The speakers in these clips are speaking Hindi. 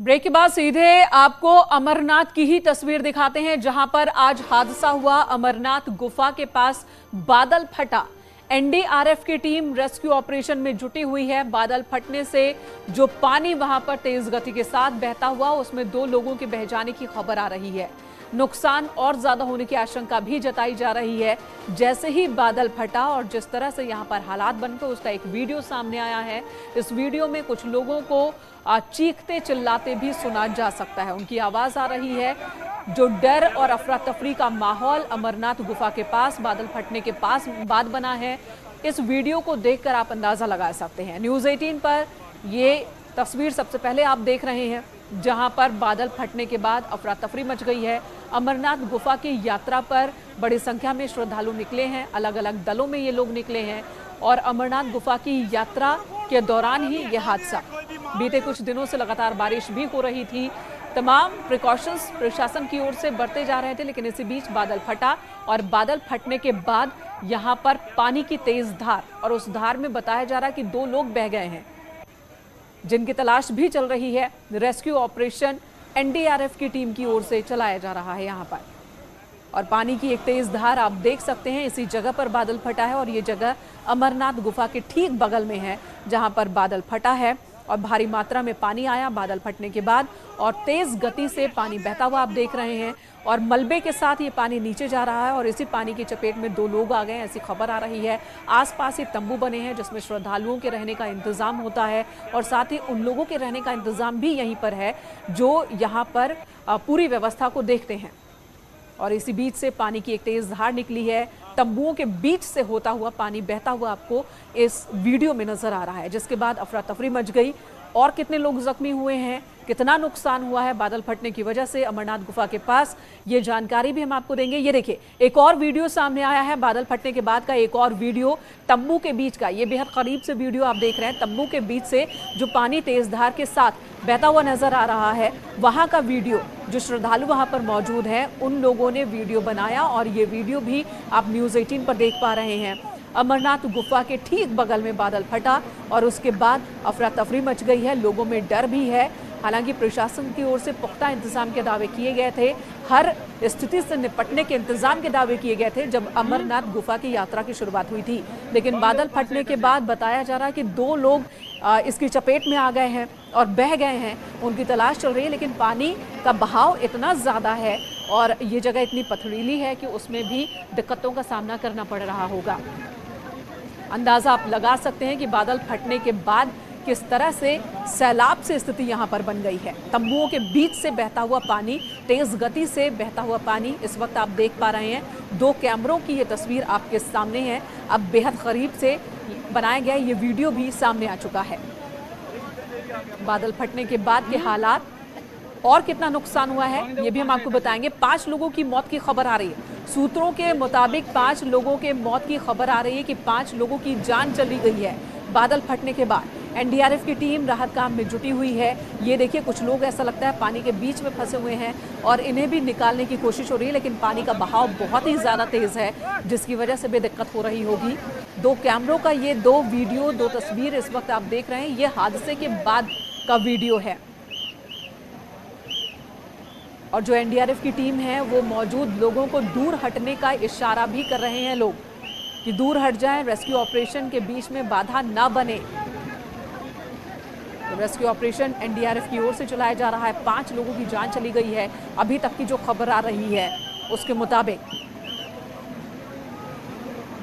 ब्रेक के बाद सीधे आपको अमरनाथ की ही तस्वीर दिखाते हैं, जहां पर आज हादसा हुआ। अमरनाथ गुफा के पास बादल फटा। एनडीआरएफ की टीम रेस्क्यू ऑपरेशन में जुटी हुई है। बादल फटने से जो पानी वहां पर तेज गति के साथ बहता हुआ, उसमें 2 लोगों के बह जाने की खबर आ रही है। नुकसान और ज्यादा होने की आशंका भी जताई जा रही है। जैसे ही बादल फटा और जिस तरह से यहां पर हालात बनकर उसका एक वीडियो सामने आया है, इस वीडियो में कुछ लोगों को चीखते चिल्लाते भी सुना जा सकता है। उनकी आवाज आ रही है। जो डर और अफरा तफरी का माहौल अमरनाथ गुफा के पास बादल फटने के पास बाद बना है, इस वीडियो को देखकर आप अंदाजा लगा सकते हैं। न्यूज़ 18 पर ये तस्वीर सबसे पहले आप देख रहे हैं, जहां पर बादल फटने के बाद अफरा तफरी मच गई है। अमरनाथ गुफा की यात्रा पर बड़ी संख्या में श्रद्धालु निकले हैं। अलग अलग दलों में ये लोग निकले हैं और अमरनाथ गुफा की यात्रा के दौरान ही ये हादसा। बीते कुछ दिनों से लगातार बारिश भी हो रही थी। तमाम प्रिकॉशंस प्रशासन की ओर से बरते जा रहे थे, लेकिन इसी बीच बादल फटा और बादल फटने के बाद यहाँ पर पानी की तेज धार, और उस धार में बताया जा रहा है कि 2 लोग बह गए हैं, जिनकी तलाश भी चल रही है। रेस्क्यू ऑपरेशन एनडीआरएफ की टीम की ओर से चलाया जा रहा है यहाँ पर। और पानी की एक तेज धार आप देख सकते हैं। इसी जगह पर बादल फटा है और ये जगह अमरनाथ गुफा के ठीक बगल में है, जहां पर बादल फटा है और भारी मात्रा में पानी आया बादल फटने के बाद, और तेज गति से पानी बहता हुआ आप देख रहे हैं। और मलबे के साथ ये पानी नीचे जा रहा है और इसी पानी की चपेट में 2 लोग आ गए, ऐसी खबर आ रही है। आसपास ही तंबू बने हैं जिसमें श्रद्धालुओं के रहने का इंतजाम होता है, और साथ ही उन लोगों के रहने का इंतजाम भी यहीं पर है जो यहाँ पर पूरी व्यवस्था को देखते हैं। और इसी बीच से पानी की एक तेज धार निकली है। तंबुओं के बीच से होता हुआ पानी बहता हुआ आपको इस वीडियो में नजर आ रहा है, जिसके बाद अफरा तफरी मच गई। और कितने लोग जख्मी हुए हैं, कितना नुकसान हुआ है बादल फटने की वजह से अमरनाथ गुफा के पास, ये जानकारी भी हम आपको देंगे। ये देखिए, एक और वीडियो सामने आया है बादल फटने के बाद का, एक और वीडियो तंबू के बीच का। ये बेहद करीब से वीडियो आप देख रहे हैं। तंबू के बीच से जो पानी तेज धार के साथ बहता हुआ नजर आ रहा है, वहां का वीडियो, जो श्रद्धालु वहां पर मौजूद हैं उन लोगों ने वीडियो बनाया, और ये वीडियो भी आप न्यूज़ 18 पर देख पा रहे हैं। अमरनाथ गुफा के ठीक बगल में बादल फटा और उसके बाद अफरा तफरी मच गई है। लोगों में डर भी है। हालांकि प्रशासन की ओर से पुख्ता इंतजाम के दावे किए गए थे, हर स्थिति से निपटने के इंतजाम के दावे किए गए थे जब अमरनाथ गुफा की यात्रा की शुरुआत हुई थी। लेकिन बादल फटने के बाद बताया जा रहा है कि 2 लोग इसकी चपेट में आ गए हैं और बह गए हैं। उनकी तलाश चल रही है, लेकिन पानी का बहाव इतना ज़्यादा है और ये जगह इतनी पथरीली है कि उसमें भी दिक्कतों का सामना करना पड़ रहा होगा। अंदाज़ा आप लगा सकते हैं कि बादल फटने के बाद किस तरह से सैलाब से स्थिति यहाँ पर बन गई है। तंबुओं के बीच से बहता हुआ पानी, तेज गति से बहता हुआ पानी इस वक्त आप देख पा रहे हैं। 2 कैमरों की ये तस्वीर आपके सामने है। अब बेहद करीब से बनाया गया ये वीडियो भी सामने आ चुका है। बादल फटने के बाद के हालात और कितना नुकसान हुआ है ये भी हम आपको बताएंगे। 5 लोगों की मौत की खबर आ रही है। सूत्रों के मुताबिक 5 लोगों के मौत की खबर आ रही है कि 5 लोगों की जान चली गई है बादल फटने के बाद। एनडीआरएफ की टीम राहत काम में जुटी हुई है। ये देखिए, कुछ लोग ऐसा लगता है पानी के बीच में फंसे हुए हैं और इन्हें भी निकालने की कोशिश हो रही है, लेकिन पानी का बहाव बहुत ही ज़्यादा तेज़ है, जिसकी वजह से भी दिक्कत हो रही होगी। 2 कैमरों का ये 2 वीडियो, 2 तस्वीर इस वक्त आप देख रहे हैं, ये हादसे के बाद का वीडियो है। और जो एनडीआरएफ की टीम है वो मौजूद लोगों को दूर हटने का इशारा भी कर रहे हैं लोग, कि दूर हट जाएं, रेस्क्यू ऑपरेशन के बीच में बाधा ना बने। तो रेस्क्यू ऑपरेशन एनडीआरएफ की ओर से चलाया जा रहा है। 5 लोगों की जान चली गई है अभी तक की जो खबर आ रही है उसके मुताबिक।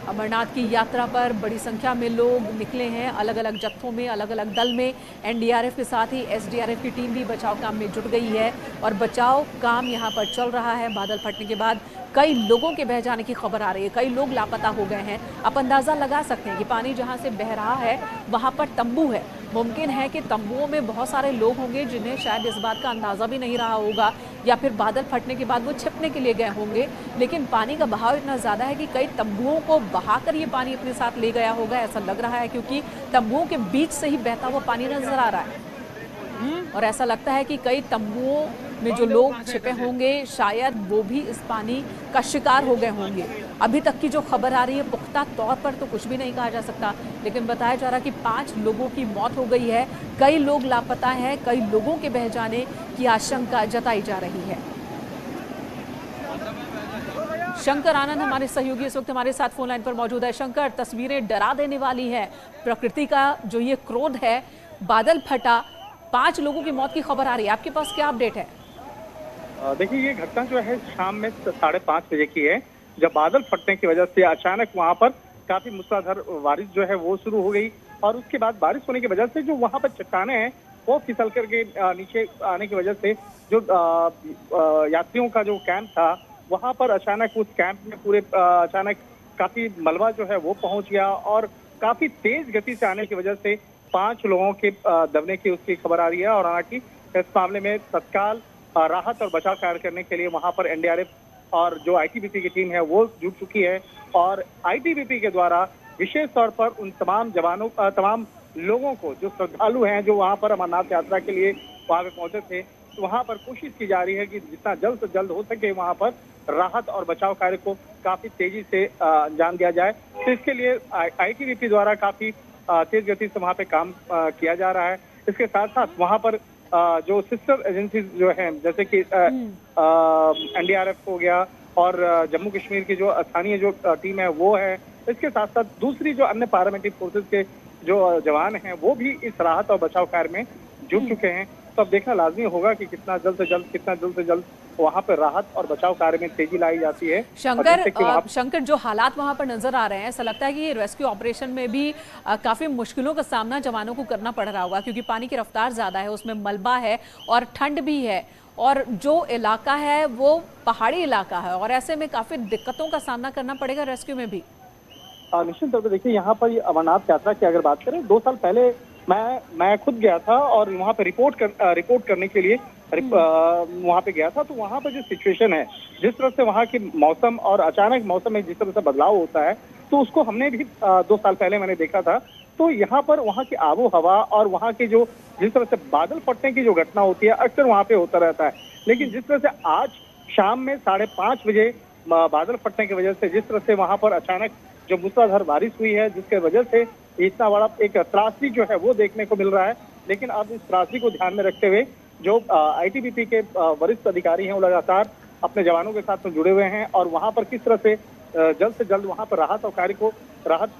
अमरनाथ की यात्रा पर बड़ी संख्या में लोग निकले हैं, अलग अलग जत्थों में, अलग अलग दल में। एनडीआरएफ के साथ ही एसडीआरएफ की टीम भी बचाव काम में जुट गई है और बचाव काम यहां पर चल रहा है। बादल फटने के बाद कई लोगों के बह जाने की खबर आ रही है, कई लोग लापता हो गए हैं। आप अंदाज़ा लगा सकते हैं कि पानी जहां से बह रहा है वहां पर तंबू है। मुमकिन है कि तंबुओं में बहुत सारे लोग होंगे जिन्हें शायद इस बात का अंदाज़ा भी नहीं रहा होगा, या फिर बादल फटने के बाद वो छिपने के लिए गए होंगे। लेकिन पानी का बहाव इतना ज़्यादा है कि कई तंबुओं को बहाकर ये पानी अपने साथ ले गया होगा, ऐसा लग रहा है, क्योंकि तंबुओं के बीच से ही बहता हुआ पानी नजर आ रहा है। और ऐसा लगता है कि कई तंबुओं में जो लोग छिपे होंगे शायद वो भी इस पानी का शिकार हो गए होंगे। अभी तक की जो खबर आ रही है पुख्ता तौर पर तो कुछ भी नहीं कहा जा सकता, लेकिन बताया जा रहा है कि 5 लोगों की मौत हो गई है, कई लोग लापता हैं, कई लोगों के बह जाने की आशंका जताई जा रही है। शंकर आनंद हमारे सहयोगी इस वक्त हमारे साथ फोन लाइन पर मौजूद है। शंकर, तस्वीरें डरा देने वाली है। प्रकृति का जो ये क्रोध है, बादल फटा, 5 लोगों की मौत की खबर आ रही है, आपके पास क्या अपडेट है? देखिए, ये घटना जो है शाम में 5:30 बजे की है, जब बादल फटने की वजह से अचानक वहां पर काफी मूसलाधार बारिश जो है वो शुरू हो गई। और उसके बाद बारिश होने की वजह से जो वहां पर चट्टाने हैं वो फिसल करके नीचे आने की वजह से जो यात्रियों का जो कैंप था वहां पर अचानक उस कैंप में पूरे अचानक काफी मलबा जो है वो पहुंच गया और काफी तेज गति से आने की वजह से 5 लोगों के दबने की उसकी खबर आ रही है। और हालांकि इस मामले में तत्काल राहत और बचाव कार्य करने के लिए वहां पर एनडीआरएफ और जो आईटीबीपी की टीम है वो जुट चुकी है। और आईटीबीपी के द्वारा विशेष तौर पर उन तमाम लोगों को, जो श्रद्धालु हैं जो वहां पर अमरनाथ यात्रा के लिए वहां पे पहुंचे थे, तो वहां पर कोशिश की जा रही है कि जितना जल्द से जल्द हो सके वहां पर राहत और बचाव कार्य को काफी तेजी से अंजाम दिया जाए। तो इसके लिए आईटीबीपी द्वारा काफी तेज गति से वहां पे काम किया जा रहा है। इसके साथ साथ वहां पर जो सिस्टर एजेंसी जो हैं, जैसे कि एनडीआरएफ हो गया और जम्मू कश्मीर की जो स्थानीय जो टीम है वो है, इसके साथ साथ दूसरी जो अन्य पैरामिलिट्री फोर्सेस के जो जवान हैं वो भी इस राहत और बचाव कार्य में जुट चुके हैं। तो अब देखना लाजमी होगा कि कितना जल्द से जल्द वहां पर राहत और बचाव कार्य में तेजी लाई जाती है। शंकर, जो हालात वहां पर नजर आ रहे हैं, ऐसा लगता है कि ये रेस्क्यू ऑपरेशन में भी काफी मुश्किलों का सामना जवानों को करना पड़ रहा होगा, क्योंकि पानी की रफ्तार ज्यादा है, उसमें मलबा है और ठंड भी है, और जो इलाका है वो पहाड़ी इलाका है, और ऐसे में काफी दिक्कतों का सामना करना पड़ेगा रेस्क्यू में भी। निश्चित तौर पर देखिए, यहाँ पर अमरनाथ यात्रा की अगर बात करें, 2 साल पहले मैं खुद गया था और वहाँ पे रिपोर्ट करने के लिए वहाँ पे गया था। तो वहाँ पर जो सिचुएशन है, जिस तरह से वहाँ की मौसम और अचानक मौसम में जिस तरह से बदलाव होता है, तो उसको हमने भी 2 साल पहले मैंने देखा था। तो यहाँ पर वहाँ की आबो हवा और वहाँ के जो जिस तरह से बादल फटने की जो घटना होती है अक्सर वहाँ पे होता रहता है। लेकिन जिस तरह से आज शाम में 5:30 बजे बादल फटने की वजह से जिस तरह से वहाँ पर अचानक जो मूसलाधार बारिश हुई है, जिसके वजह से इतना बड़ा एक त्रासदी जो है वो देखने को मिल रहा है। लेकिन अब इस त्रासदी को ध्यान में रखते हुए जो आईटीबीपी के वरिष्ठ अधिकारी हैं वो लगातार अपने जवानों के साथ में जुड़े हुए हैं और वहां पर किस तरह से जल्द से जल्द वहां पर राहत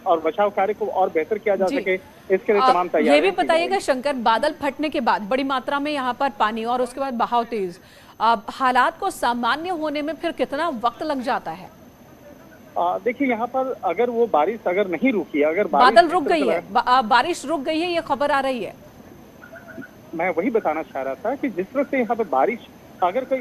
और बचाव कार्य को और बेहतर किया जा सके, इसके लिए तमाम तैयारी। ये भी बताइएगा शंकर, बादल फटने के बाद बड़ी मात्रा में यहाँ पर पानी और उसके बाद बहाव तेज, हालात को सामान्य होने में फिर कितना वक्त लग जाता है? देखिए, यहाँ पर अगर वो बारिश अगर नहीं रुकी, अगर बादल रुक गई है, बारिश रुक गई है, ये खबर आ रही है। मैं वही बताना चाह रहा था कि जिस तरह से यहाँ पर बारिश अगर कोई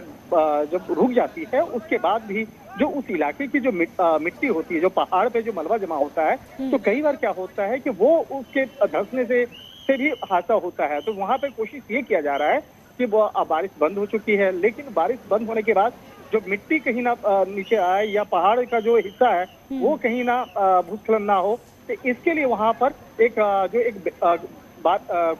जब रुक जाती है, उसके बाद भी जो उस इलाके की जो मिट्टी होती है, जो पहाड़ पे जो मलबा जमा होता है, तो कई बार क्या होता है कि वो उसके धंसने से भी हादसा होता है। तो वहाँ पे कोशिश ये किया जा रहा है कि वो बारिश बंद हो चुकी है, लेकिन बारिश बंद होने के बाद जो मिट्टी कहीं ना नीचे आए या पहाड़ का जो हिस्सा है वो कहीं ना भूस्खलन ना हो, तो इसके लिए वहाँ पर एक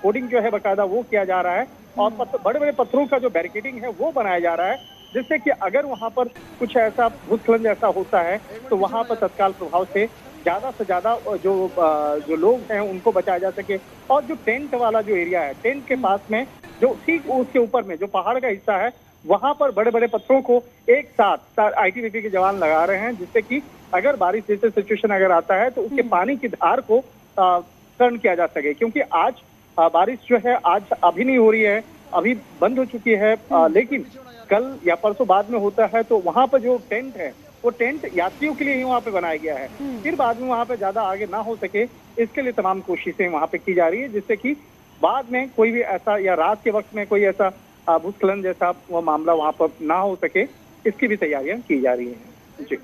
कोडिंग जो है बकायदा वो किया जा रहा है और बड़े बड़े पत्थरों का जो बैरिकेडिंग है वो बनाया जा रहा है, जिससे कि अगर वहाँ पर कुछ ऐसा भूस्खलन जैसा होता है तो वहाँ पर तत्काल प्रभाव से ज्यादा जो लोग हैं उनको बचाया जा सके। और जो टेंट वाला जो एरिया है, टेंट के पास में जो ठीक उसके ऊपर में जो पहाड़ का हिस्सा है, वहां पर बड़े बड़े पत्थरों को एक साथ आईटीबीपी के जवान लगा रहे हैं, जिससे कि अगर बारिश जैसे सिचुएशन अगर आता है तो उसके पानी की धार को टर्न किया जा सके। क्योंकि आज बारिश जो है आज अभी नहीं हो रही है, अभी बंद हो चुकी है, लेकिन कल या परसों बाद में होता है। तो वहां पर जो टेंट है वो टेंट यात्रियों के लिए ही वहाँ पे बनाया गया है, फिर बाद में वहाँ पे ज्यादा आगे ना हो सके, इसके लिए तमाम कोशिशें वहाँ पे की जा रही है, जिससे कि बाद में कोई भी ऐसा या रात के वक्त में कोई ऐसा भूस्खलन जैसा वो मामला वहाँ पर ना हो सके, इसकी भी तैयारियां की जा रही हैं।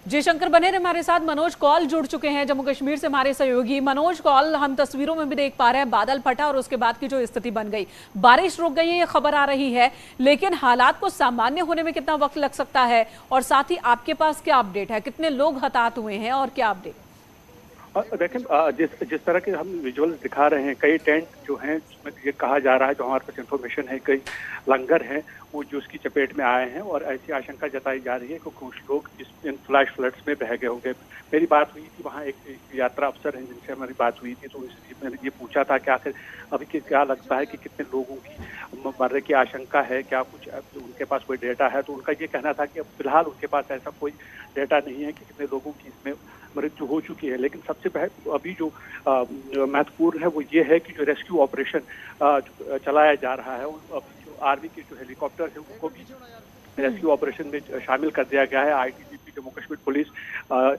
जी शंकर, बने रहे हमारे साथ। मनोज कौल जुड़ चुके हैं जम्मू कश्मीर से, हमारे सहयोगी। मनोज कौल, हम तस्वीरों में भी देख पा रहे हैं बादल फटा और उसके बाद की जो स्थिति बन गई, बारिश रुक गई है ये खबर आ रही है, लेकिन हालात को सामान्य होने में कितना वक्त लग सकता है, और साथ ही आपके पास क्या अपडेट है, कितने लोग हताहत हुए हैं और क्या अपडेट? देखें, जिस तरह के हम विजुअल दिखा रहे हैं, कई टेंट जो हैं जिसमें ये कहा जा रहा है, जो हमारे पास इंफॉर्मेशन है, कई लंगर हैं वो जो उसकी चपेट में आए हैं और ऐसी आशंका जताई जा रही है कि कुछ लोग इन फ्लैश फ्लड्स में बह गए होंगे। मेरी बात हुई थी वहाँ एक यात्रा अफसर हैं जिनसे हमारी बात हुई थी, तो मैंने ये पूछा था कि आखिर अभी क्या लगता है कि कितने लोगों की मरने की आशंका है, क्या कुछ उनके पास कोई डेटा है। तो उनका ये कहना था कि अब फिलहाल उनके पास ऐसा कोई डेटा नहीं है कि कितने लोगों की इसमें मृत्यु हो चुकी है। लेकिन सबसे अभी जो महत्वपूर्ण है वो ये है कि जो रेस्क्यू ऑपरेशन चलाया जा रहा है, अभी जो आर्मी के जो हेलीकॉप्टर है उनको भी रेस्क्यू ऑपरेशन में शामिल कर दिया गया है। ITBP, Jammu Kashmir police,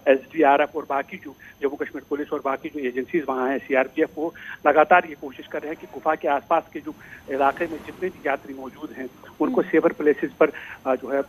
SDRF और बाकी जो जम्मू कश्मीर पुलिस और बाकी जो एजेंसीज वहाँ हैं, सीआरपीएफ, वो लगातार ये कोशिश कर रहे हैं कि गुफा के आसपास के जो इलाके में जितने भी यात्री मौजूद हैं उनको सेवर प्लेसेस पर जो है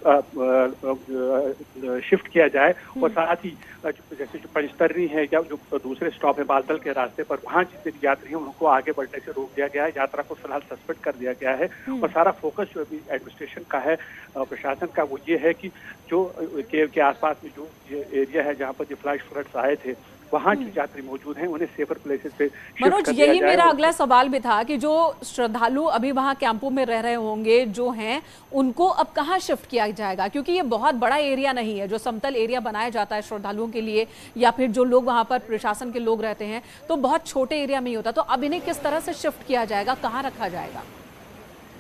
शिफ्ट किया जाए। और साथ ही जैसे जो पंचतरनी है या जो दूसरे स्टॉप है बालतल के रास्ते पर, वहाँ जितने भी यात्री हैं उनको आगे बढ़ने से रोक दिया गया है। यात्रा को फिलहाल सस्पेंड कर दिया गया है और सारा फोकस जो अभी एडमिनिस्ट्रेशन का है, प्रशासन का, वो ये है कि जो केव के आसपास में जो एरिया है जहाँ पर जो फ्लैश फ्लड्स आए थे वहाँ जो यात्री मौजूद हैं उन्हें सेफर प्लेसेस पे मनोज, यही मेरा अगला सवाल भी था कि जो श्रद्धालु अभी वहाँ कैंपों में रह रहे होंगे जो हैं, उनको अब कहाँ शिफ्ट किया जाएगा? क्योंकि ये बहुत बड़ा एरिया नहीं है जो समतल एरिया बनाया जाता है श्रद्धालुओं के लिए, या फिर जो लोग वहाँ पर प्रशासन के लोग रहते हैं तो बहुत छोटे एरिया में ही होता। तो अब इन्हें किस तरह से शिफ्ट किया जाएगा, कहाँ रखा जाएगा?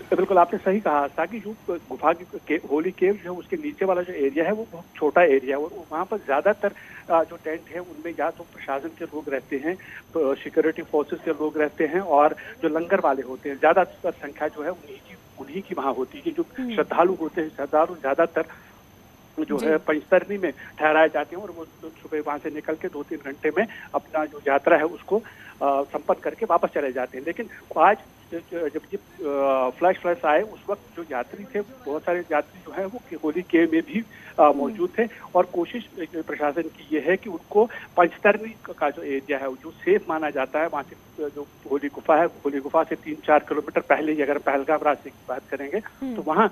बिल्कुल आपने सही कहा था कि जो गुफा की होली केव जो है उसके नीचे वाला जो एरिया है वो बहुत छोटा एरिया है और वहाँ पर ज्यादातर जो टेंट है उनमें या तो प्रशासन के लोग रहते हैं, तो सिक्योरिटी फोर्सेस के लोग रहते हैं और जो लंगर वाले होते हैं, ज्यादातर संख्या जो है उन्हीं की वहाँ होती है। जो श्रद्धालु होते हैं, श्रद्धालु ज्यादातर जो है पंचतरनी में ठहराए जाते हैं और वो सुबह वहाँ से निकल के 2-3 घंटे में अपना जो यात्रा है उसको संपन्न करके वापस चले जाते हैं। लेकिन आज जब ये फ्लैश फ्लड्स आए उस वक्त जो यात्री थे, बहुत सारे यात्री जो है वो होली केव में भी मौजूद थे और कोशिश प्रशासन की ये है कि उनको पंचतरनी का जो एरिया है जो सेफ माना जाता है, वहाँ से जो होली गुफा है, होली गुफा से 3-4 किलोमीटर पहले ही अगर पहलगाम रास्ते की बात करेंगे तो वहाँ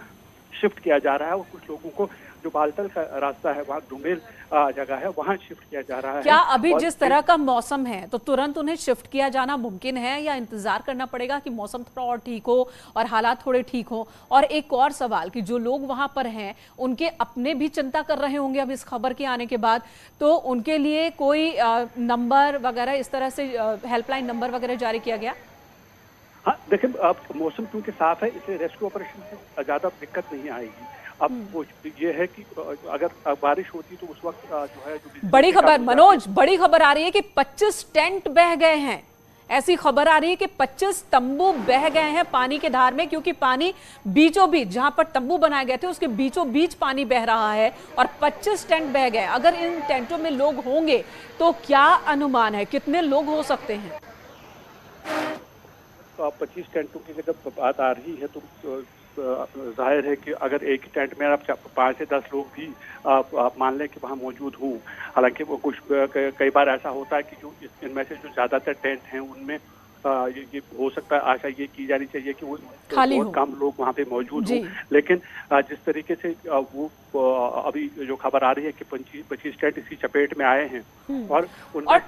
शिफ्ट किया जा रहा है और कुछ लोगों को जो बालतल का रास्ता है, वहाँ डुमेल जगह है, वहाँ शिफ्ट किया जा रहा है। क्या अभी जिस तरह का मौसम है तो तुरंत उन्हें शिफ्ट किया जाना मुमकिन है या इंतजार करना पड़ेगा कि मौसम थोड़ा और ठीक हो और हालात थोड़े ठीक हो? और एक और सवाल कि जो लोग वहां पर हैं उनके अपने भी चिंता कर रहे होंगे अब इस खबर के आने के बाद, तो उनके लिए कोई नंबर वगैरह इस तरह से हेल्पलाइन नंबर वगैरह जारी किया गया? हाँ देखिए, अब मौसम क्योंकि साफ है इसलिए रेस्क्यू ऑपरेशन से ज्यादा दिक्कत नहीं आएगी। अब वो ये है कि अगर बारिश होती तो उस वक्त जो है बड़ी खबर मनोज, बड़ी खबर आ रही है कि 25 टेंट बह गए हैं। ऐसी खबर आ रही है कि 25 तंबू बह गए हैं पानी के धार में, क्योंकि पानी बीचों बीच जहां पर तंबू बनाए गए थे उसके बीचों बीच पानी बह रहा है और 25 टेंट बह गए। अगर इन टेंटों में लोग होंगे तो क्या अनुमान है कितने लोग हो सकते हैं? तो आप 25 टेंटों की जब बात आ रही है तो जाहिर है कि अगर एक ही टेंट में आप 5 से 10 लोग भी आप मान लें कि वहाँ मौजूद हों, हालांकि वो कुछ कई बार ऐसा होता है कि जो इनमें से जो ज्यादातर टेंट हैं उनमें ये हो सकता है, आशा ये की जानी चाहिए कि वो बहुत कम लोग वहाँ पे मौजूद हों। लेकिन जिस तरीके से वो अभी जो खबर आ रही है कि 25 टेंट इसी चपेट में आए हैं और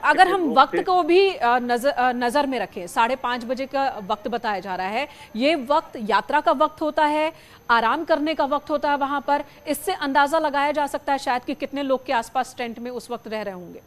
अगर हम वक्त को भी नजर में रखें, 5:30 बजे का वक्त बताया जा रहा है, ये वक्त यात्रा का वक्त होता है, आराम करने का वक्त होता है वहां पर, इससे अंदाजा लगाया जा सकता है शायद कि कितने लोग के आसपास टेंट में उस वक्त रह रहे होंगे।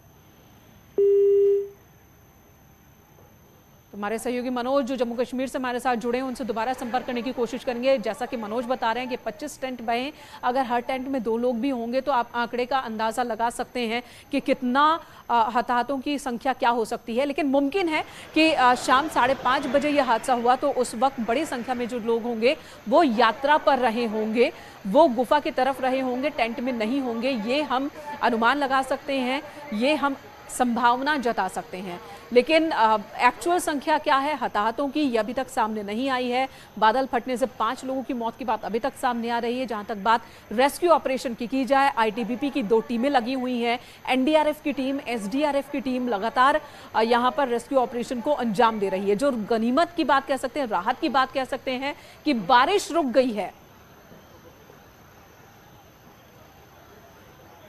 हमारे सहयोगी मनोज जो जम्मू कश्मीर से हमारे साथ जुड़े हैं उनसे दोबारा संपर्क करने की कोशिश करेंगे। जैसा कि मनोज बता रहे हैं कि 25 टेंट बहे, अगर हर टेंट में 2 लोग भी होंगे तो आप आंकड़े का अंदाजा लगा सकते हैं कि कितना हताहतों की संख्या क्या हो सकती है। लेकिन मुमकिन है कि शाम 5:30 बजे यह हादसा हुआ तो उस वक्त बड़ी संख्या में जो लोग होंगे वो यात्रा पर रहे होंगे, वो गुफा की तरफ रहे होंगे, टेंट में नहीं होंगे। ये हम अनुमान लगा सकते हैं, ये हम संभावना जता सकते हैं। लेकिन एक्चुअल संख्या क्या है हताहतों की, ये अभी तक सामने नहीं आई है। बादल फटने से 5 लोगों की मौत की बात अभी तक सामने आ रही है। जहां तक बात रेस्क्यू ऑपरेशन की जाए, आईटीबीपी की 2 टीमें लगी हुई हैं, एनडीआरएफ की टीम, एसडीआरएफ की टीम लगातार यहां पर रेस्क्यू ऑपरेशन को अंजाम दे रही है। जो गनीमत की बात कह सकते हैं, राहत की बात कह सकते हैं कि बारिश रुक गई है।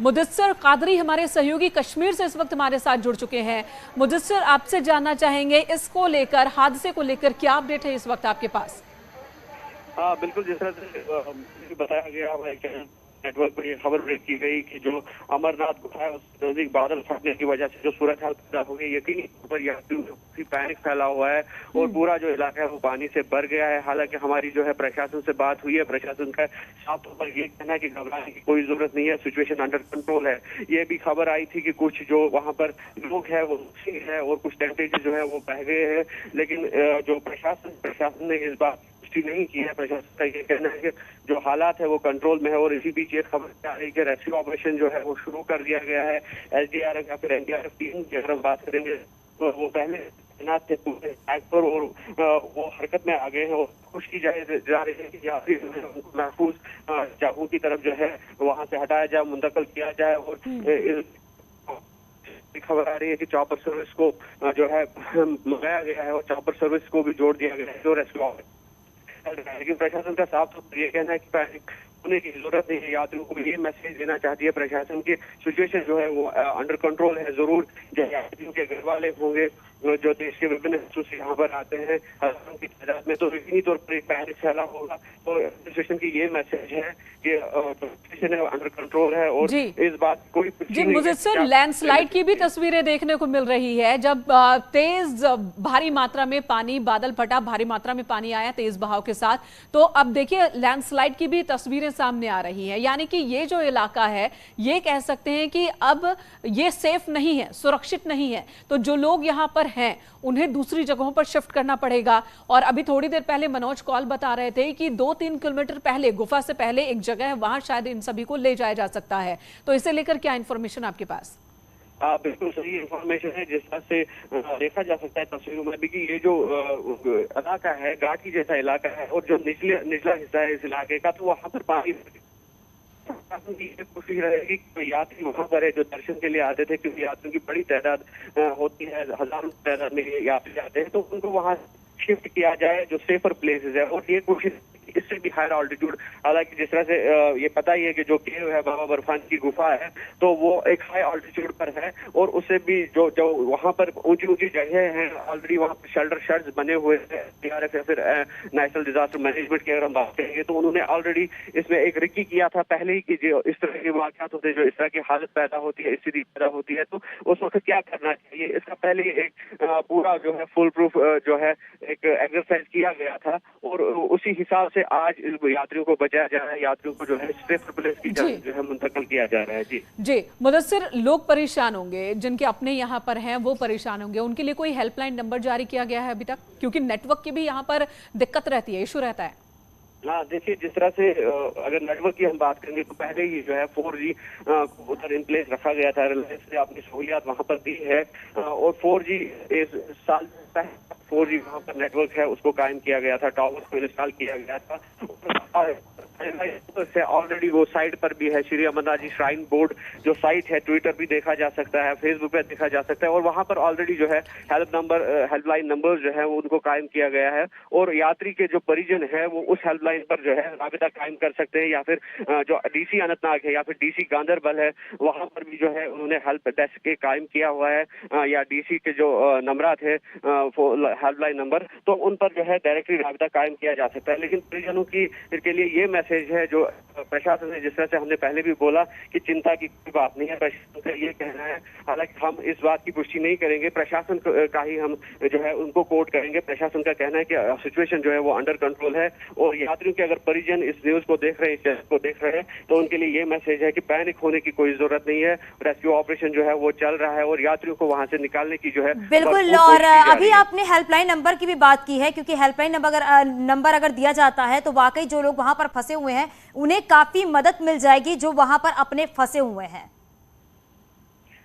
मुदस्सिर कादरी हमारे सहयोगी कश्मीर से इस वक्त हमारे साथ जुड़ चुके हैं। मुदस्सिर, आपसे जानना चाहेंगे इसको लेकर, हादसे को लेकर क्या अपडेट है इस वक्त आपके पास? हाँ बिल्कुल, जिस तरह से बताया गया है नेटवर्क पर यह खबर ब्रेक की गई कि जो अमरनाथ गुफा है उस नजदीक बादल फटने की वजह से जो सूरत हाल पैदा हो गई, यकीनी तौर पर यात्रियों पैनिक फैला हुआ है और पूरा जो इलाका है वो पानी से भर गया है। हालांकि हमारी जो है प्रशासन से बात हुई है, प्रशासन का साफ तौर पर ये कहना है कि घबराने की कोई जरूरत नहीं है, सिचुएशन अंडर कंट्रोल है। ये भी खबर आई थी कि कुछ जो वहाँ पर लोग है वो है और कुछ टेंटेज जो है वो बह गए हैं, लेकिन जो प्रशासन ने इस बात नहीं की है। प्रशासन का ये कहना है कि जो हालात है वो कंट्रोल में है और इसी बीच ये खबर आ रही है कि रेस्क्यू ऑपरेशन जो है वो शुरू कर दिया गया है। एसडीआरएफ या फिर एनडीआरएफ टीम की अगर हम बात करेंगे तो वो पहले तैनात थे पूरे ट्रैक पर और वो हरकत में आ गए हैं और कोशिश की जा रही है कि यात्री उनको महफूज जगहों की तरफ जो है वहाँ से हटाया जाए, मुंतकिल किया जाए। और खबर आ रही है कि चॉपर सर्विस को जो है मंगाया गया है और चॉपर सर्विस को भी जोड़ दिया गया है जो रेस्क्यू। लेकिन प्रशासन का साफ तौर पर यह कहना है कि पैनिक होने की जरूरत नहीं है। यात्रियों को ये मैसेज देना चाहती है प्रशासन की सिचुएशन जो है वो अंडर कंट्रोल है। जरूर जो यात्रियों के घर वाले होंगे जो देश के विभिन्न हिस्सों से यहाँ पर आते हैं हजारों की तादाद में, तो यकीनी तौर पर एक पैनिक फैला होगा। तो सिचुएशन की ये मैसेज है कि सिचुएशन अंडर कंट्रोल है और इस बात कोई जी मुदस्सिर, लैंडस्लाइड की भी तस्वीरें देखने को मिल रही है। जब तेज भारी मात्रा में पानी, बादल फटा, भारी मात्रा में पानी आया तेज बहाव के साथ, तो अब देखिए लैंडस्लाइड की भी तस्वीरें सामने आ रही हैं। यानी कि ये जो इलाका है ये कह सकते हैं कि अब ये सेफ नहीं है, सुरक्षित नहीं है। तो जो लोग यहाँ पर हैं उन्हें दूसरी जगहों पर शिफ्ट करना पड़ेगा। और अभी थोड़ी देर पहले मनोज कॉल बता रहे थे कि 2-3 किलोमीटर पहले, गुफा से पहले एक जगह है, वहां शायद इन सभी को ले जाया जा सकता है। तो इसे लेकर क्या इंफॉर्मेशन आपके पास? बिल्कुल सही इंफॉर्मेशन है। जिस तरह से देखा जा सकता है तस्वीरों में भी कि ये जो इलाका है घाटी जैसा इलाका है और जो निचला हिस्सा है इस इलाके का, तो वहाँ पर पानी कोशिश रहेगी कि यात्री वहाँ पर है जो दर्शन के लिए आते थे, क्योंकि यात्रियों की बड़ी तादाद होती है, हजारों की तादाद में यात्री आते हैं, तो उनको वहाँ शिफ्ट किया जाए जो सेफर प्लेसेस है। और ये कोशिश इससे भी हायर ऑल्टीट्यूड, हालांकि जिस तरह से ये पता ही है कि जो केव है बाबा बर्फान की गुफा है तो वो एक हाई ऑल्टीट्यूड पर है और उससे भी जो वहाँ पर ऊंची जगह हैं ऑलरेडी वहाँ पर शेल्टर बने हुए हैं। डीआरएफ या फिर नेशनल डिजास्टर मैनेजमेंट की अगर हम बात करेंगे तो उन्होंने ऑलरेडी इसमें एक रिक्की किया था पहले ही कि जो इस तरह के वाकयात होते हैं, जो इस तरह की हालत पैदा होती है, स्थिति पैदा होती है, तो उस वक्त क्या करना चाहिए इसका पहले एक पूरा जो है फुल प्रूफ जो है एक एक्सरसाइज किया गया था और उसी हिसाब से आज यात्रियों को बचाया जा रहा है, यात्रियों को जो है सेफ प्लेस की जो है मुंतकिल किया जा रहा है। जी मुदस्सिर, लोग परेशान होंगे, जिनके अपने यहाँ पर हैं वो परेशान होंगे, उनके लिए कोई हेल्पलाइन नंबर जारी किया गया है अभी तक? क्योंकि नेटवर्क की भी यहाँ पर दिक्कत रहती है, इशू रहता है। हाँ देखिए, जिस तरह से अगर नेटवर्क की हम बात करेंगे तो पहले ही जो है 4G उधर इन प्लेस रखा गया था, रिलायंस ने अपनी सहूलियात वहाँ पर दी है और 4G इस साल 4G वहाँ पर नेटवर्क है उसको कायम किया गया था, टावर्स को इंस्टॉल किया गया था। ऑलरेडी वो साइट पर भी है, श्री अमरनाथ जी श्राइन बोर्ड जो साइट है, ट्विटर भी देखा जा सकता है, फेसबुक पे देखा जा सकता है और वहां पर ऑलरेडी जो है हेल्पलाइन नंबर जो है वो उनको कायम किया गया है और यात्री के जो परिजन है वो उस हेल्पलाइन पर जो है राबिता कायम कर सकते हैं या फिर जो डीसी अनंतनाग है या फिर डीसी गांधरबल है वहां पर भी जो है उन्होंने हेल्प डेस्क के कायम किया हुआ है या डीसी के जो नंबर थे हेल्पलाइन नंबर, तो उन पर जो है डायरेक्टली राबिता कायम किया जा सकता है। लेकिन परिजनों के लिए ये मैसेज है जो प्रशासन ने, जिस तरह से हमने पहले भी बोला कि चिंता की कोई बात नहीं है, प्रशासन का ये कहना है, हालांकि हम इस बात की पुष्टि नहीं करेंगे, प्रशासन का ही हम जो है उनको कोट करेंगे। प्रशासन का कहना है कि सिचुएशन जो है वो अंडर कंट्रोल है और यात्रियों के अगर परिजन इस न्यूज को देख रहे हैं, इस चैनल को देख रहे हैं, तो उनके लिए ये मैसेज है कि पैनिक होने की कोई जरूरत नहीं है। रेस्क्यू ऑपरेशन जो है वो चल रहा है और यात्रियों को वहां से निकालने की जो है बिल्कुल। और अभी आपने हेल्पलाइन नंबर की भी बात की है, क्योंकि हेल्पलाइन नंबर अगर दिया जाता है तो वाकई जो लोग वहां पर फंसे हुए हैं उन्हें काफी मदद मिल जाएगी जो वहां पर अपने फंसे हुए हैं।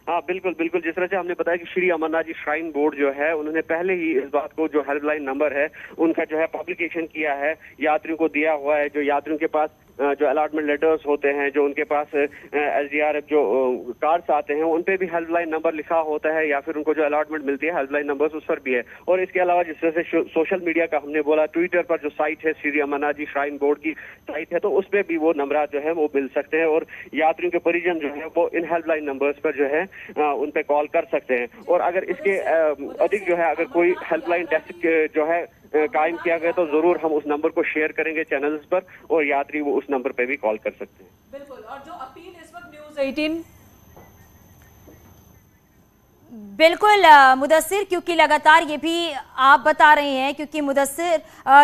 हाँ बिल्कुल बिल्कुल, जिस तरह से हमने बताया कि श्री अमरनाथ जी श्राइन बोर्ड जो है उन्होंने पहले ही इस बात को, जो हेल्पलाइन नंबर है उनका जो है पब्लिकेशन किया है, यात्रियों को दिया हुआ है। जो यात्रियों के पास जो अलॉटमेंट लेटर्स होते हैं, जो उनके पास SDRF जो कार्ड्स आते हैं, उन पे भी हेल्पलाइन नंबर लिखा होता है, या फिर उनको जो अलॉटमेंट मिलती है हेल्पलाइन नंबर्स उस पर भी है। और इसके अलावा जिस तरह से सोशल मीडिया का हमने बोला, ट्विटर पर जो साइट है श्री अमरनाथ जी श्राइन बोर्ड की साइट है, तो उस पर भी वो नंबर जो है वो मिल सकते हैं, और यात्रियों के परिजन जो है वो इन हेल्पलाइन नंबर्स पर जो है उन पे कॉल कर सकते हैं। और अगर इसके अधिक जो है अगर कोई हेल्पलाइन डेस्क जो है कायम किया गया, तो जरूर हम उस नंबर को शेयर करेंगे चैनल्स पर, और यात्री वो उस नंबर पे भी कॉल कर सकते हैं। बिल्कुल। और जो अपील इस वक्त न्यूज़ 18 बिल्कुल मुदस्सिर, क्योंकि लगातार ये भी आप बता रहे हैं, क्योंकि मुदस्सिर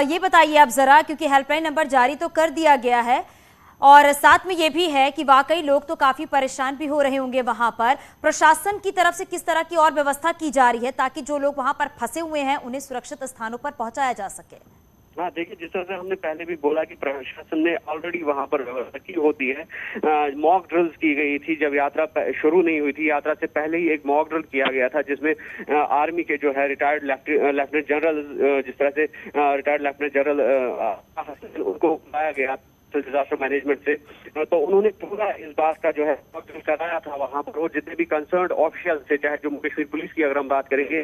ये बताइए आप जरा, क्योंकि हेल्पलाइन नंबर जारी तो कर दिया गया है और साथ में ये भी है कि वाकई लोग तो काफी परेशान भी हो रहे होंगे, वहां पर प्रशासन की तरफ से किस तरह की और व्यवस्था की जा रही है ताकि जो लोग वहां पर फंसे हुए हैं उन्हें सुरक्षित स्थानों पर पहुंचाया जा सके? हाँ, देखिए, जिस तरह से हमने पहले भी बोला कि प्रशासन ने ऑलरेडी वहां पर व्यवस्था की होती है। मॉक ड्रिल्स की गई थी जब यात्रा शुरू नहीं हुई थी। यात्रा से पहले ही एक मॉक ड्रिल किया गया था, जिसमें आर्मी के जो है रिटायर्ड लेफ्टिनेंट जनरल, जिस तरह से रिटायर्ड लेफ्टिनेंट जनरल उनको बुलाया गया डिजास्टर मैनेजमेंट से, तो उन्होंने पूरा इस बात का जो है कराया था वहां पर। और जितने भी कंसर्न्ड ऑफिशियल थे, चाहे जम्मू कश्मीर पुलिस की अगर हम बात करेंगे,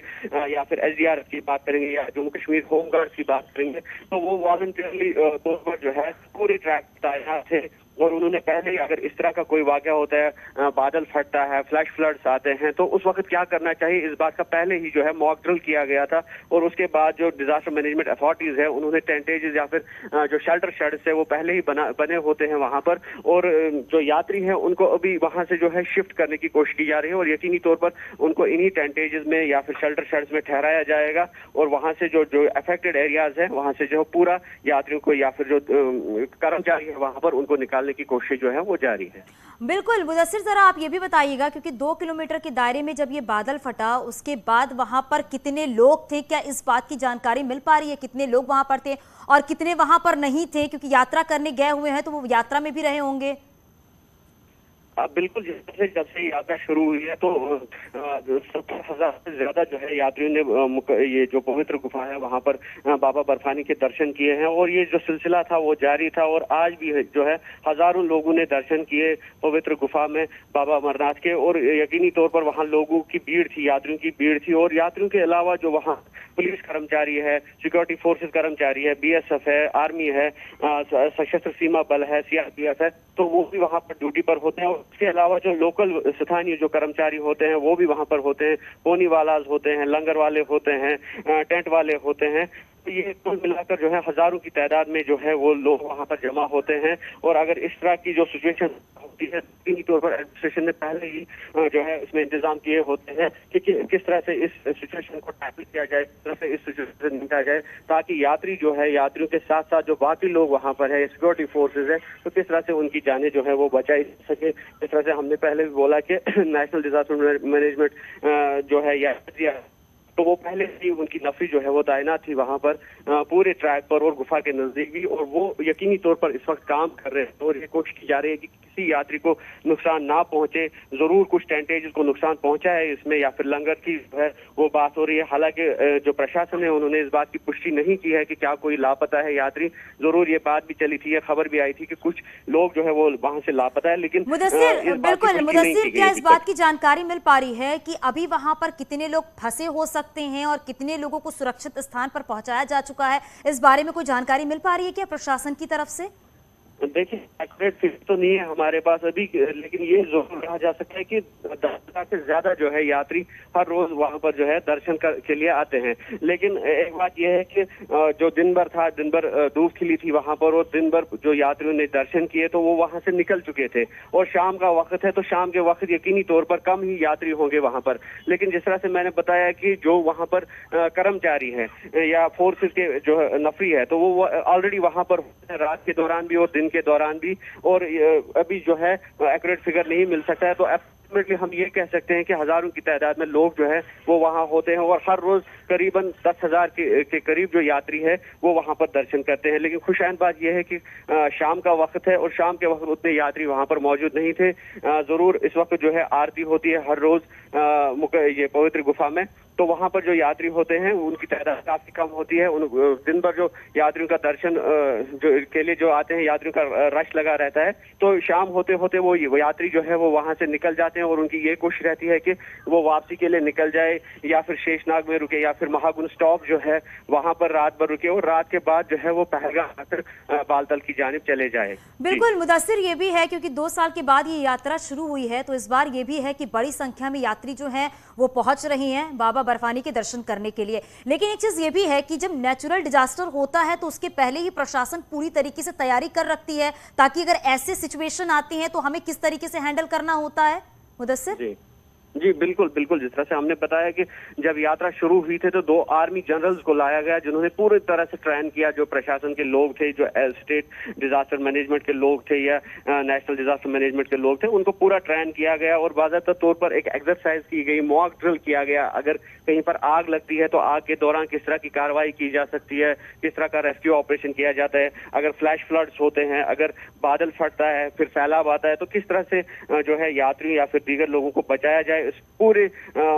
या फिर SDRF की बात करेंगे, या जम्मू कश्मीर होमगार्ड की बात करेंगे, तो वो वॉलंटियरली तौर पर जो है पूरे ट्रैक तैनात थे। और उन्होंने पहले ही अगर इस तरह का कोई वाकया होता है, बादल फटता है, फ्लैश फ्लड्स आते हैं, तो उस वक्त क्या करना चाहिए, इस बात का पहले ही जो है मॉक ड्रिल किया गया था। और उसके बाद जो डिजास्टर मैनेजमेंट अथॉरिटीज है, उन्होंने टेंटेजेस या फिर जो शेल्टर शेड्स है वो पहले ही बने होते हैं वहां पर। और जो यात्री हैं उनको अभी वहां से जो है शिफ्ट करने की कोशिश की जा रही है, और यकीनी तौर पर उनको इन्हीं टेंटेजेस में या फिर शेल्टर शेड्स में ठहराया जाएगा। और वहां से जो अफेक्टेड एरियाज है, वहां से जो पूरा यात्रियों को या फिर जो कर्मचारी है वहां पर उनको निकालने की कोशिश जो है वो जारी है। बिल्कुल मुदस्सिर, जरा आप ये भी बताइएगा, क्योंकि 2 किलोमीटर के दायरे में जब ये बादल फटा उसके बाद वहां पर कितने लोग थे, क्या इस बात की जानकारी मिल पा रही है कितने लोग वहां पर थे और कितने वहां पर नहीं थे? क्योंकि यात्रा करने गए हुए हैं तो वो यात्रा में भी रहे होंगे। बिल्कुल, जब से यात्रा शुरू हुई है तो 70,000 से ज्यादा जो है यात्रियों ने ये जो पवित्र गुफा है वहां पर बाबा बर्फानी के दर्शन किए हैं। और ये जो सिलसिला था वो जारी था, और आज भी जो है हजारों लोगों ने दर्शन किए पवित्र गुफा में बाबा अमरनाथ के। और यकीनी तौर पर वहां लोगों की भीड़ थी, यात्रियों की भीड़ थी। और यात्रियों के अलावा जो वहाँ पुलिस कर्मचारी है, सिक्योरिटी फोर्सेस कर्मचारी है, BSF है, आर्मी है, सशस्त्र सीमा बल है, CRPF है, तो वो भी वहां पर ड्यूटी पर होते हैं। इसके अलावा जो लोकल स्थानीय जो कर्मचारी होते हैं वो भी वहां पर होते हैं, पोनी वालाज होते हैं, लंगर वाले होते हैं, टेंट वाले होते हैं। तो ये कुल मिलाकर जो है हजारों की तादाद में जो है वो लोग वहां पर जमा होते हैं। और अगर इस तरह की जो सिचुएशन होती है, यकीनी तौर पर एडमिनिस्ट्रेशन ने पहले ही जो है इसमें इंतजाम किए होते हैं कि किस तरह से इस सिचुएशन को टैकल किया जाए, किस तरह से इस सिचुएशन से निपटा जाए, ताकि यात्री जो है, यात्रियों के साथ साथ जो बाकी लोग वहां पर है, सिक्योरिटी फोर्सेज है, तो किस तरह से उनकी जानें जो है वो बचाई सके। जिस तरह से हमने पहले भी बोला कि नेशनल डिजास्टर मैनेजमेंट जो है या तो वो पहले से उनकी नफरी जो है वो तैनात थी वहां पर पूरे ट्रैक पर और गुफा के नजदीक भी। और वो यकीनी तौर पर इस वक्त काम कर रहे हैं और ये कोशिश की जा रही है कि किसी यात्री को नुकसान ना पहुंचे। जरूर कुछ टेंटेजेस को नुकसान पहुंचा है इसमें, या फिर लंगर की जो है वो बात हो रही है। हालांकि जो प्रशासन है उन्होंने इस बात की पुष्टि नहीं की है कि क्या कोई लापता है यात्री। जरूर ये बात भी चली थी, ये खबर भी आई थी कि कुछ लोग जो है वो वहां से लापता है। लेकिन मुदस्सिर, बिल्कुल मुदस्सिर, क्या इस बात की जानकारी मिल पा रही है कि अभी वहां पर कितने लोग फंसे हो सकते हैं और कितने लोगों को सुरक्षित स्थान पर पहुंचाया जा चुका है? इस बारे में कोई जानकारी मिल पा रही है क्या प्रशासन की तरफ से? देखिए, एक्यूरेट फिगर तो नहीं है हमारे पास अभी, लेकिन ये जरूर कहा जा सकता है कि 10 लाख से ज्यादा जो है यात्री हर रोज वहां पर जो है दर्शन के लिए आते हैं। लेकिन एक बात यह है कि जो दिन भर था, दिन भर धूप खिली थी वहां पर, और दिन भर जो यात्रियों ने दर्शन किए तो वो वहां से निकल चुके थे। और शाम का वक्त है तो शाम के वक्त यकीनी तौर पर कम ही यात्री होंगे वहां पर। लेकिन जिस तरह से मैंने बताया कि जो वहां पर कर्मचारी है या फोर्सेस के जो नफरी है, तो वो ऑलरेडी वहां पर रात के दौरान भी और दिन के दौरान भी। और अभी जो है एक्यूरेट फिगर नहीं मिल सकता है, तो अल्टीमेटली हम ये कह सकते हैं कि हजारों की तादाद में लोग जो है वो वहां होते हैं। और हर रोज करीबन 10,000 के करीब जो यात्री है वो वहां पर दर्शन करते हैं। लेकिन खुशैन बात यह है कि शाम का वक्त है और शाम के वक्त उतने यात्री वहां पर मौजूद नहीं थे। जरूर इस वक्त जो है आरती होती है हर रोज ये पवित्र गुफा में, तो वहां पर जो यात्री होते हैं उनकी तादाद काफी कम होती है। दिन भर जो यात्रियों का दर्शन जो के लिए जो आते हैं, यात्रियों का रश लगा रहता है, तो शाम होते होते वो यात्री जो है वो वहां से निकल जाते हैं और उनकी ये कोशिश रहती है कि वो वापसी के लिए निकल जाए या फिर शेषनाग में रुके या फिर महागुन स्टॉप जो है वहां पर रात भर रुके और रात के बाद जो है वो पहलगाम आकर बालतल की जानिब चले जाए। बिल्कुल मुदस्सिर, ये भी है क्योंकि 2 साल के बाद ये यात्रा शुरू हुई है, तो इस बार ये भी है कि बड़ी संख्या में यात्री जो हैं वो पहुंच रही हैं बाबा बर्फानी के दर्शन करने के लिए। लेकिन एक चीज ये भी है कि जब नेचुरल डिजास्टर होता है तो उसके पहले ही प्रशासन पूरी तरीके से तैयारी कर रखती है, ताकि अगर ऐसे सिचुएशन आती हैं तो हमें किस तरीके से हैंडल करना होता है। मुदस्सिर जी बिल्कुल बिल्कुल, जिस तरह से हमने बताया कि जब यात्रा शुरू हुई थी तो 2 आर्मी जनरल्स को लाया गया जिन्होंने पूरी तरह से ट्रेन किया, जो प्रशासन के लोग थे, जो स्टेट डिजास्टर मैनेजमेंट के लोग थे या नेशनल डिजास्टर मैनेजमेंट के लोग थे, उनको पूरा ट्रेन किया गया और बाकायदा तौर पर एक एक्सरसाइज की गई, मॉक ड्रिल किया गया। अगर कहीं पर आग लगती है तो आग के दौरान किस तरह की कार्रवाई की जा सकती है, किस तरह का रेस्क्यू ऑपरेशन किया जाता है, अगर फ्लैश फ्लड्स होते हैं, अगर बादल फटता है, फिर सैलाब आता है तो किस तरह से जो है यात्रियों या फिर दीगर लोगों को बचाया जाए। इस पूरे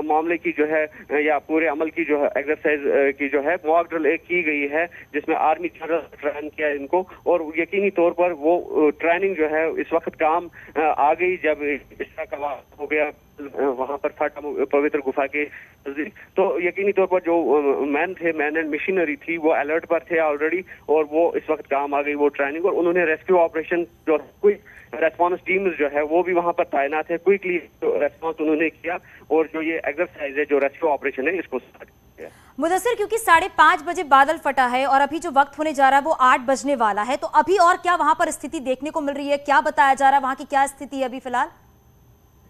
मामले की जो है या पूरे अमल की जो है एक्सरसाइज की जो है मॉक ड्रिल एक की गई है, जिसमें आर्मी जनरल ट्रेन किया इनको और यकीनी तौर पर वो ट्रेनिंग जो है इस वक्त काम आ गई जब इस तरह का हो गया वहां पर फटा पवित्र गुफा के नजदीक। तो यकीनी तौर पर जो मैन एंड मशीनरी थी वो अलर्ट पर थे ऑलरेडी और वो इस वक्त काम आ गई वो ट्रेनिंग, और उन्होंने रेस्क्यू ऑपरेशन जो क्विक रेस्पॉन्स टीम्स जो है वो भी वहां पर तैनात है, क्विकली रेस्पॉन्स उन्होंने किया और जो ये एक्सरसाइज है, जो रेस्क्यू ऑपरेशन है, इसको स्टार्ट किया। मुदस्सिर, क्योंकि 5:30 बजे बादल फटा है और अभी जो वक्त होने जा रहा है वो 8 बजने वाला है, तो अभी और क्या वहां पर स्थिति देखने को मिल रही है, क्या बताया जा रहा है, वहां की क्या स्थिति है अभी फिलहाल?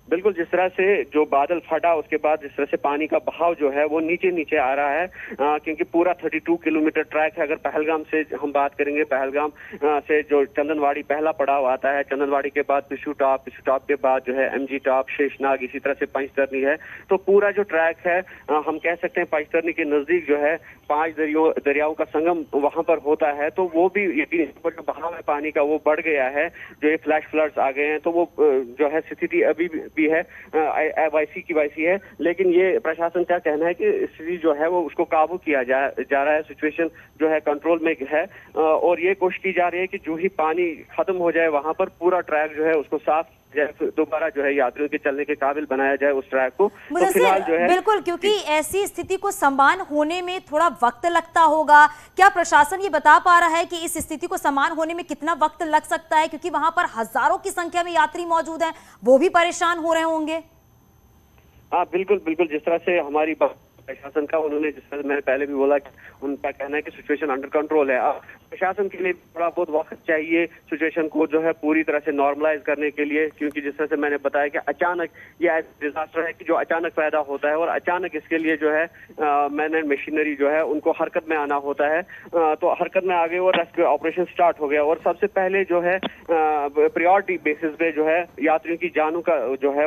बिल्कुल, जिस तरह से जो बादल फटा उसके बाद जिस तरह से पानी का बहाव जो है वो नीचे आ रहा है, क्योंकि पूरा 32 किलोमीटर ट्रैक है। अगर पहलगाम से हम बात करेंगे, पहलगाम से जो चंदनवाड़ी पहला पड़ाव आता है, चंदनवाड़ी के बाद पिशु टॉप के बाद जो है एमजी टॉप, शेषनाग, इसी तरह से पंचतरनी है। तो पूरा जो ट्रैक है हम कह सकते हैं पंचतरनी के नजदीक जो है 5 दरियाओं का संगम वहां पर होता है, तो वो भी यकीन जो बहाव है पानी का वो बढ़ गया है, जो ये फ्लैश फ्लड्स आ गए हैं, तो वो जो है स्थिति अभी भी है वैसी की वैसी है। लेकिन ये प्रशासन का कहना है कि स्थिति जो है वो उसको काबू किया जा रहा है, सिचुएशन जो है कंट्रोल में है और ये कोशिश की जा रही है कि जो ही पानी खत्म हो जाए वहां पर पूरा ट्रैक जो है उसको साफ दोबारा जो है यात्रियों के चलने के काबिल बनाया जाए उस ट्रैक को। तो फिलहाल जो है बिल्कुल, क्योंकि ऐसी स्थिति को समान होने में थोड़ा वक्त लगता होगा, क्या प्रशासन ये बता पा रहा है कि इस स्थिति को समान होने में कितना वक्त लग सकता है, क्योंकि वहां पर हजारों की संख्या में यात्री मौजूद हैं, वो भी परेशान हो रहे होंगे? हाँ बिल्कुल बिल्कुल, जिस तरह से हमारी प्रशासन का उन्होंने, जिस तरह मैंने पहले भी बोला कि उनका कहना है कि सिचुएशन अंडर कंट्रोल है। अब प्रशासन के लिए थोड़ा बहुत वक्त चाहिए सिचुएशन को जो है पूरी तरह से नॉर्मलाइज करने के लिए, क्योंकि जिस तरह से मैंने बताया कि अचानक ये डिजास्टर है कि जो अचानक पैदा होता है और अचानक इसके लिए जो है मैन एंड मशीनरी जो है उनको हरकत में आना होता है। तो हरकत में आ गए और रेस्क्यू ऑपरेशन स्टार्ट हो गया और सबसे पहले जो है प्रायोरिटी बेसिस पे जो है यात्रियों की जानों का जो है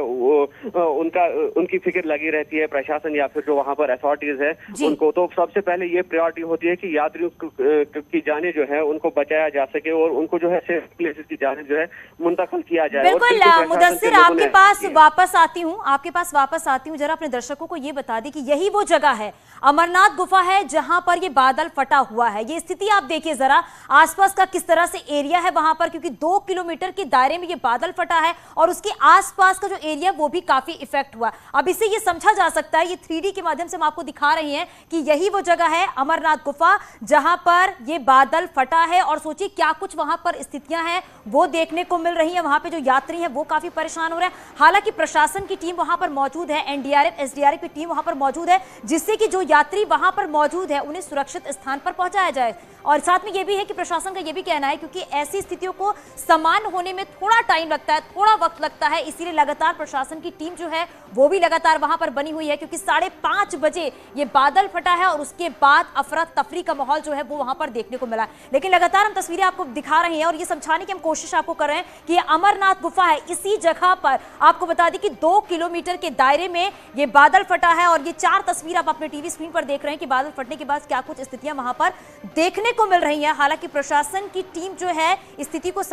उनकी फिक्र लगी रहती है प्रशासन या फिर जो वहां पर अथॉरिटीज है उनको। तो सबसे पहले ये प्रायोरिटी होती है कि यात्रियों की जाने जो है उनको बचाया जा सके और उनको जो है सेफ प्लेसेस की जाने जो है मुंतकिल किया जाए। बिल्कुल मुदस्सिर, आपके पास वापस आती हूँ, जरा अपने दर्शकों को ये बता दें कि यही वो जगह है, अमरनाथ गुफा है, जहां पर ये बादल फटा हुआ है। ये स्थिति आप देखिए जरा आसपास का किस तरह से एरिया है वहां पर, क्योंकि 2 किलोमीटर के दायरे में ये बादल फटा है और उसके आसपास का जो एरिया वो भी काफी इफेक्ट हुआ। अब इसे ये समझा जा सकता है, ये 3D के माध्यम से हम आपको दिखा रहे हैं कि यही वो जगह है अमरनाथ गुफा जहां पर ये बादल फटा है और सोचिए क्या कुछ वहां पर स्थितियां हैं वो देखने को मिल रही है। वहां पे जो यात्री हैं वो काफी परेशान हो रहे हैं। हालांकि प्रशासन की टीम वहां पर मौजूद है, एनडीआरएफ एसडीआरएफ की टीम वहां पर मौजूद है, जिससे कि जो यात्री वहां पर मौजूद है उन्हें सुरक्षित स्थान पर पहुंचाया जाए। और साथ में ये भी है कि प्रशासन का ये भी कहना है क्योंकि ऐसी स्थितियों को समान होने में थोड़ा टाइम लगता है, थोड़ा वक्त लगता है, इसीलिए लगातार प्रशासन की टीम जो है वो भी लगातार वहां पर बनी हुई है, क्योंकि 5:30 बजे ये बादल फटा है और उसके बाद अफरा तफरी का माहौल जो है वो वहां पर देखने को मिला। लेकिन लगातार हम तस्वीरें आपको दिखा रहे हैं और ये समझाने की हम कोशिश आपको कर रहे हैं कि ये अमरनाथ गुफा है, इसी जगह पर आपको बता दें कि 2 किलोमीटर के दायरे में ये बादल फटा है और ये 4 तस्वीर आप अपने टीवी स्क्रीन पर देख रहे हैं कि बादल फटने के बाद क्या कुछ स्थितियां वहां पर देखने को मिल रही हैं। हालांकि प्रशासन की टीम जो है स्थिति को